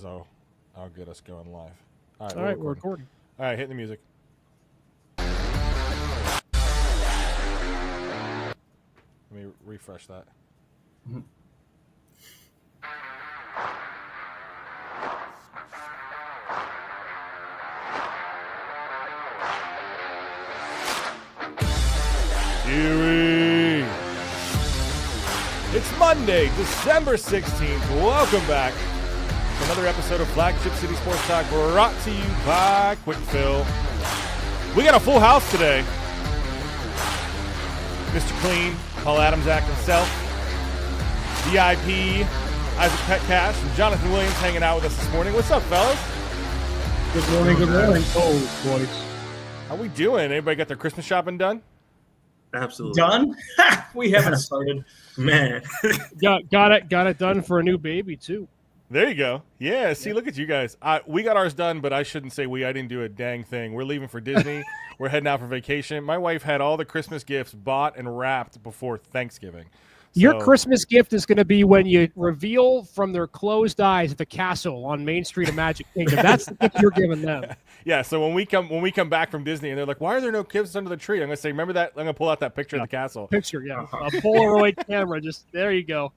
So I'll get us going live. All right, we're recording. All right, hit the music. Let me refresh that. Mm-hmm. Erie. It's Monday, December 16th. Welcome back to another episode of Flagship City Sports Talk, brought to you by Quick Fill. We got a full house today. Mr. Clean, Paul Adamsack himself, VIP, Isaac Petcash, and Jonathan Williams hanging out with us this morning. What's up, fellas? Good morning, good morning. Oh, boys. How we doing? Anybody got their Christmas shopping done? Absolutely. Done? We haven't started. Man. Got it done for a new baby, too. There you go. Yeah, see, look at you guys. We got ours done, but I shouldn't say we. I didn't do a dang thing. We're leaving for Disney. We're heading out for vacation. My wife had all the Christmas gifts bought and wrapped before Thanksgiving. Your Christmas gift is going to be when you reveal from their closed eyes the castle on Main Street of Magic Kingdom. That's the gift you're giving them. Yeah, so when we come back from Disney and they're like, why are there no gifts under the tree? I'm going to say, remember that? I'm going to pull out that picture of the castle. Picture, yeah. A Polaroid camera. Just there you go.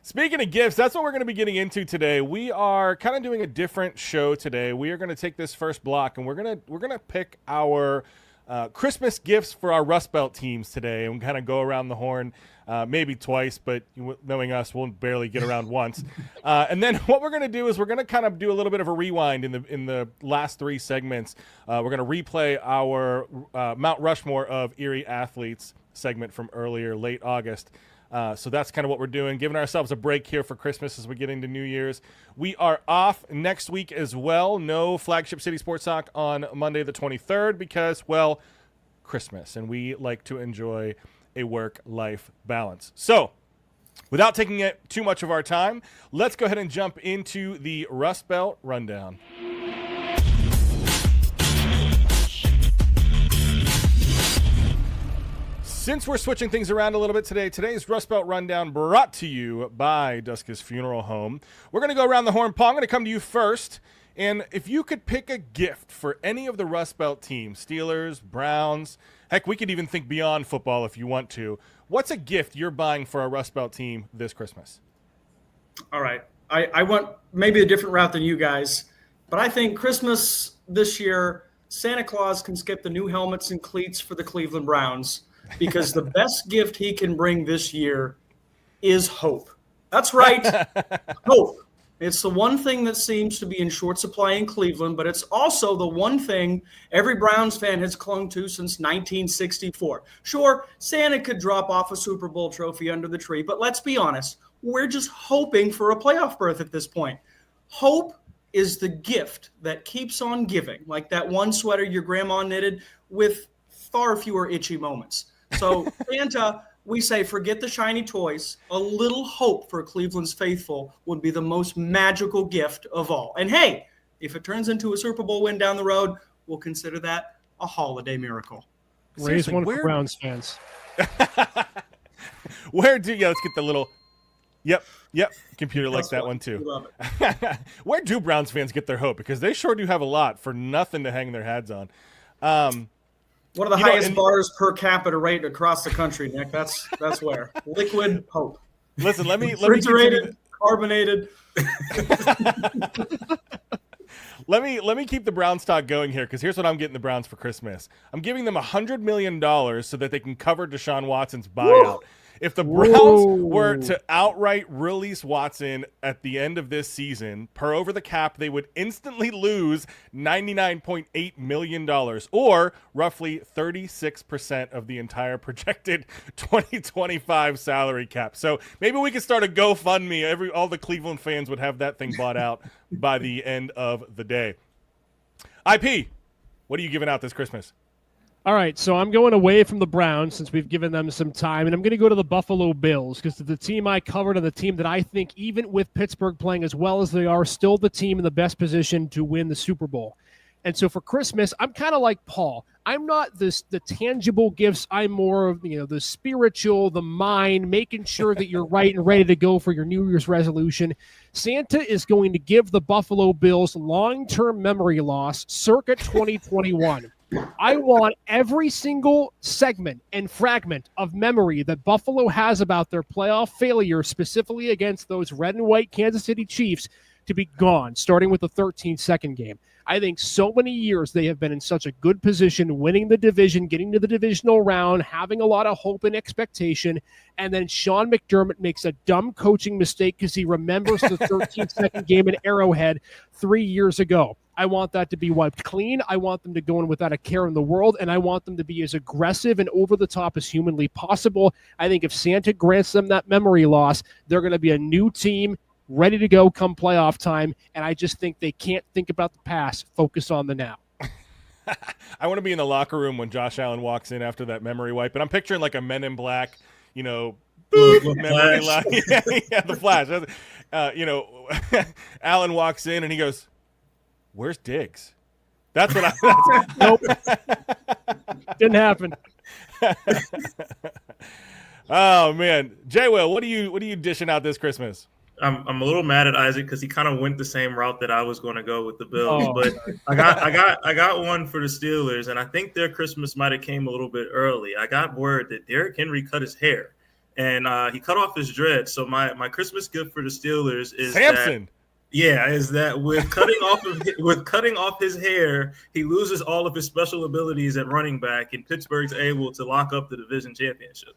Speaking of gifts, that's what we're going to be getting into today. We are kind of doing a different show today. We are going to take this first block and we're going to pick our Christmas gifts for our Rust Belt teams today, and kind of go around the horn, maybe twice, but knowing us, we'll barely get around once. And then what we're going to do is we're going to kind of do a little bit of a rewind in the last three segments. We're going to replay our Mount Rushmore of Erie athletes segment from earlier, late August. So that's kind of what we're doing, giving ourselves a break here for Christmas as we get into New Year's. We are off next week as well. No Flagship City Sports Talk on Monday the 23rd because, well, Christmas, and we like to enjoy a work-life balance. So without taking it too much of our time, let's go ahead and jump into the Rust Belt Rundown. Since we're switching things around a little bit today, today's Rust Belt Rundown brought to you by Duska's Funeral Home. We're going to go around the horn. Paul, I'm going to come to you first. And if you could pick a gift for any of the Rust Belt teams, Steelers, Browns, heck, we could even think beyond football if you want to. What's a gift you're buying for a Rust Belt team this Christmas? All right. I want maybe a different route than you guys, but I think Christmas this year, Santa Claus can skip the new helmets and cleats for the Cleveland Browns, because the best gift he can bring this year is hope. That's right. Hope. It's the one thing that seems to be in short supply in Cleveland, but it's also the one thing every Browns fan has clung to since 1964. Sure, Santa could drop off a Super Bowl trophy under the tree, but let's be honest, we're just hoping for a playoff berth at this point. Hope is the gift that keeps on giving, like that one sweater your grandma knitted with far fewer itchy moments. So Santa, we say, forget the shiny toys. A little hope for Cleveland's faithful would be the most magical gift of all. And hey, if it turns into a Super Bowl win down the road, we'll consider that a holiday miracle. Raise one for Browns fans. Let's get the little, yep, computer likes that one too. Love it. Where do Browns fans get their hope? Because they sure do have a lot for nothing to hang their hats on. One of the highest bars per capita rate across the country, Nick. That's where. Liquid hope. Listen, let me refrigerated, carbonated. Let me keep the Browns talk going here, because here's what I'm getting the Browns for Christmas. I'm giving them $100 million so that they can cover Deshaun Watson's buyout. Woo! If the Browns were to outright release Watson at the end of this season, per over the cap, they would instantly lose $99.8 million, or roughly 36% of the entire projected 2025 salary cap. So maybe we could start a GoFundMe. All the Cleveland fans would have that thing bought out by the end of the day. IP, what are you giving out this Christmas? All right, so I'm going away from the Browns since we've given them some time, and I'm going to go to the Buffalo Bills because the team I covered and the team that I think, even with Pittsburgh playing as well as they are, still the team in the best position to win the Super Bowl. And so for Christmas, I'm kind of like Paul. I'm not the tangible gifts. I'm more of, the spiritual, the mind, making sure that you're right and ready to go for your New Year's resolution. Santa is going to give the Buffalo Bills long-term memory loss circa 2021. I want every single segment and fragment of memory that Buffalo has about their playoff failure, specifically against those red and white Kansas City Chiefs, to be gone, starting with the 13-second game. I think so many years they have been in such a good position, winning the division, getting to the divisional round, having a lot of hope and expectation, and then Sean McDermott makes a dumb coaching mistake because he remembers the 13-second game in Arrowhead 3 years ago. I want that to be wiped clean. I want them to go in without a care in the world, and I want them to be as aggressive and over the top as humanly possible. I think if Santa grants them that memory loss, they're going to be a new team, ready to go come playoff time, and I just think they can't think about the past, focus on the now. I want to be in the locker room when Josh Allen walks in after that memory wipe, and I'm picturing like a Men in Black, boop, memory lock. Yeah, the flash. Allen walks in and he goes, "Where's Diggs?" That's what I. Nope, didn't happen. Oh man, J. Will, what are you dishing out this Christmas? I'm a little mad at Isaac because he kind of went the same route that I was going to go with the Bills, Oh. but I got one for the Steelers, and I think their Christmas might have came a little bit early. I got word that Derrick Henry cut his hair, and he cut off his dreads. So my Christmas gift for the Steelers is Samson. Is that with cutting off his hair, he loses all of his special abilities at running back, and Pittsburgh's able to lock up the division championship.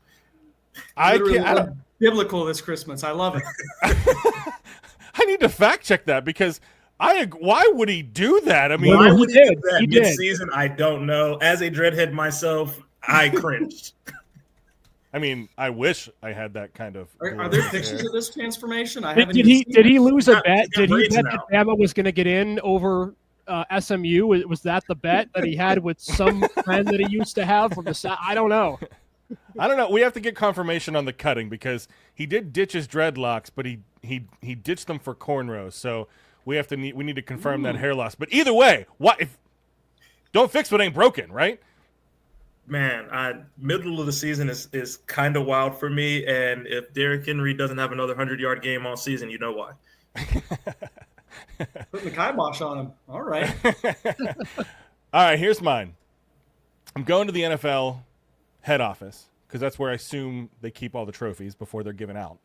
I can't. Biblical this Christmas. I love it. I need to fact check that because why would he do that? I mean, Why Well, he would he do did. that He did. mid-season? I don't know. As a dreadhead myself, I cringed. I mean, I wish I had that kind of. Are there pictures of this transformation? I Did, haven't did even he seen did he it. lose a got- bet? he's got Did he braids bet now. that Bama was going to get in over SMU? Was that the bet that he had with some friend that he used to have from the South? I don't know. I don't know. We have to get confirmation on the cutting because he did ditch his dreadlocks, but he ditched them for cornrows. So we need to confirm that hair loss. But either way, don't fix what ain't broken, right? Man, middle of the season is kind of wild for me. And if Derrick Henry doesn't have another 100-yard game all season, you know why. Put the kibosh on him. All right. All right, here's mine. I'm going to the NFL head office because that's where I assume they keep all the trophies before they're given out.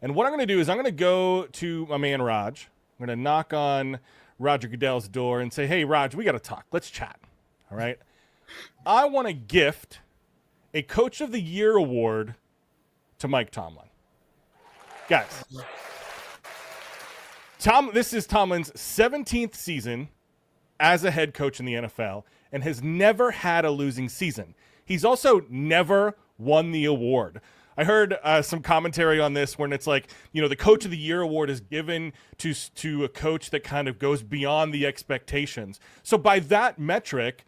And what I'm going to do is I'm going to go to my man Raj. I'm going to knock on Roger Goodell's door and say, "Hey, Raj, we got to talk. Let's chat." All right. I want to gift a Coach of the Year award to Mike Tomlin. Guys, this is Tomlin's 17th season as a head coach in the NFL and has never had a losing season. He's also never won the award. I heard some commentary on this when it's like, the Coach of the Year award is given to a coach that kind of goes beyond the expectations. So by that metric,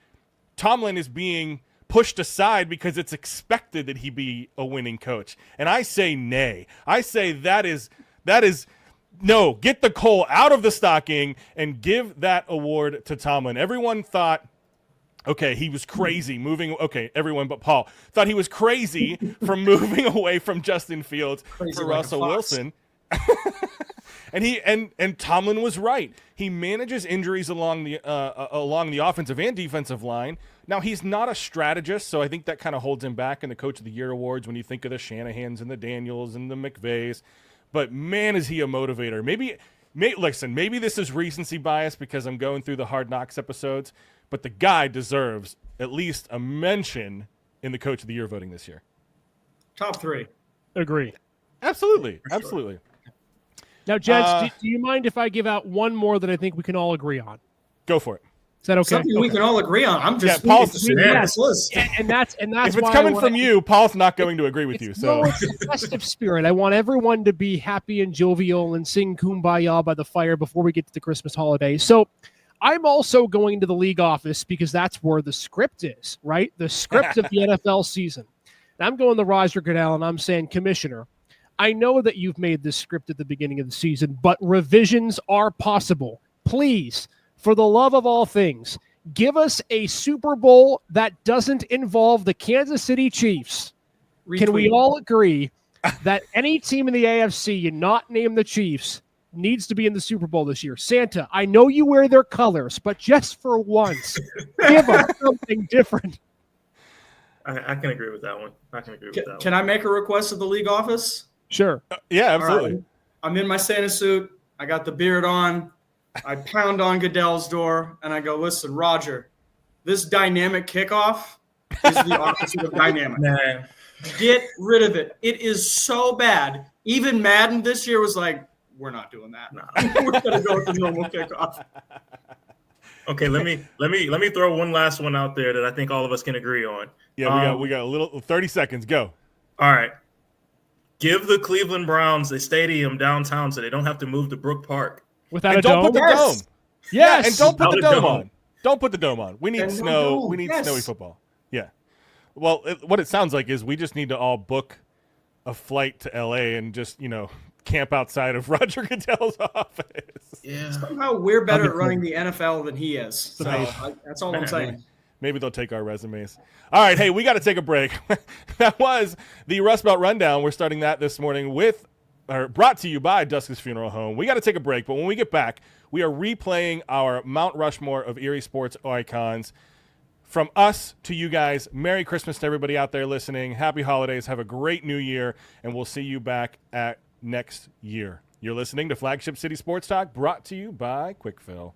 Tomlin is being pushed aside because it's expected that he be a winning coach. And I say nay. I say that is no, get the coal out of the stocking and give that award to Tomlin. Everyone thought, okay, he was crazy moving. Okay, everyone but Paul thought he was crazy from moving away from Justin Fields Crazy for like a Russell fox. Wilson. And Tomlin was right. He manages injuries along the offensive and defensive line. Now, he's not a strategist, so I think that kind of holds him back in the Coach of the Year awards when you think of the Shanahans and the Daniels and the McVays. But man, is he a motivator. Maybe this is recency bias because I'm going through the Hard Knocks episodes, but the guy deserves at least a mention in the Coach of the Year voting this year. Top 3. Agree. Absolutely. sure. Absolutely. Now, gents, do you mind if I give out one more that I think we can all agree on? Go for it. Is that okay? Something we can all agree on. I'm just Yeah, Paul's- interested in yeah. this list. And that's If it's why coming I from wanna- you, Paul's not going to agree with you. So it's a festive spirit. I want everyone to be happy and jovial and sing Kumbaya by the fire before we get to the Christmas holiday. So I'm also going to the league office because that's where the script is, right? The script of the NFL season. And I'm going to Roger Goodell and I'm saying, Commissioner, I know that you've made this script at the beginning of the season, but revisions are possible. Please for the love of all things, give us a Super Bowl that doesn't involve the Kansas City Chiefs. Can we Retweet. all agree that any team in the AFC and not name the Chiefs needs to be in the Super Bowl this year? Santa, I know you wear their colors, but just for once, give us something different. I can agree with that one. Can I make a request of the league office? Sure. Yeah, All absolutely. right. I'm in my Santa suit. I got the beard on. I pound on Goodell's door and I go, listen, Roger, this dynamic kickoff is the opposite of dynamic. Man. Get rid of it. It is so bad. Even Madden this year was like, we're not doing that. Nah. We're going to go with the normal kickoff. Okay, let me throw one last one out there that I think all of us can agree on. Yeah, we got a little 30 seconds. Go. All right. Give the Cleveland Browns a stadium downtown so they don't have to move to Brook Park. Without And a don't dome? put the dome. Yes. Yeah, and don't put the Without a dome dome. on. Don't put the dome on. We need And no snow. dome, We need yes. snowy football. Yeah. Well, what it sounds like is we just need to all book a flight to LA and just, camp outside of Roger Goodell's office. Yeah. Somehow we're better at running the NFL than he is. So that's all I'm saying. Maybe they'll take our resumes. All right, hey, we got to take a break. That was the Rust Belt Rundown. We're starting that this morning brought to you by Dusk's Funeral Home. We got to take a break, but when we get back, we are replaying our Mount Rushmore of Erie sports icons. From us to you guys, Merry Christmas to everybody out there listening. Happy holidays. Have a great new year, and we'll see you back at next year. You're listening to Flagship City Sports Talk, brought to you by Quick Fill.